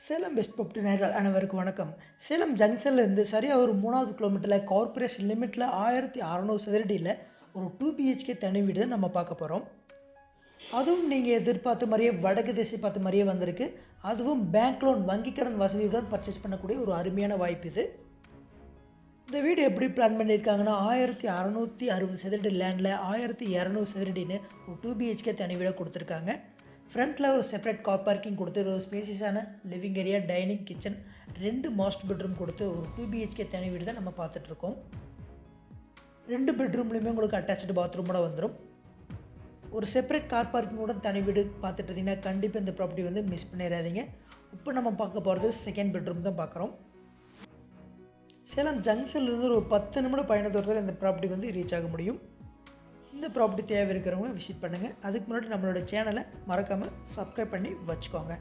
Salem best property நேயர்கள் அனைவருக்கும் வணக்கம். சேலம் ஜங்ஷன்லேருந்து சரியாக ஒரு 3வது கிலோமீட்டரில் கார்ப்பரேஷன் லிமிட்டில் 1600 சதுரடியில் ஒரு 2 பிஹெச்கே தனி வீடு தான் நம்ம பார்க்க போகிறோம். அதுவும் நீங்கள் எதிர்பார்த்த மாதிரியே வடக்கு திசை பார்த்த மாதிரியே வந்திருக்கு. அதுவும் பேங்க் லோன் வங்கி கடன் வசதியுடன் பர்ச்சேஸ் பண்ணக்கூடிய ஒரு அருமையான வாய்ப்பு இது. இந்த வீடு எப்படி பிளான் பண்ணியிருக்காங்கன்னா 1660 சதுரடி லேண்டில் 1200 சதுரடின்னு ஒரு 2 பிஹெச்கே தனி வீடாக கொடுத்துருக்காங்க. ஃப்ரண்ட்டில் ஒரு செப்பரேட் கார் பார்க்கிங் கொடுத்து ஒரு ஸ்பேசியஸான living area, dining, kitchen, 2 master bedroom கொடுத்து ஒரு 2 பிஹெச்கே தனி வீடு தான் நம்ம பார்த்துட்ருக்கோம். 2 பெட்ரூம்லேயுமே உங்களுக்கு அட்டாச்சு பாத்ரூமோட வந்துடும். ஒரு செப்பரேட் கார் பார்க்கிங்கோட தனி வீடு பார்த்துட்டு இருந்தீங்கன்னா கண்டிப்பாக இந்த ப்ராப்பர்ட்டி வந்து மிஸ் பண்ணிடாதீங்க. இப்போ நம்ம பார்க்க போகிறது செகண்ட் பெட்ரூம் தான் பார்க்குறோம். சேலம் ஜங்ஷன்லேருந்து ஒரு 10 நிமிடம் பயண தூரத்தில் இந்த ப்ராப்பர்ட்டி வந்து ரீச் ஆக முடியும். இந்த ப்ராப்பர்ட்டி தேவை இருக்கிறவங்க விசிட் பண்ணுங்கள். அதுக்கு முன்னாடி நம்மளோட சேனலை மறக்காமல் சப்ஸ்கிரைப் பண்ணி வச்சுக்கோங்க.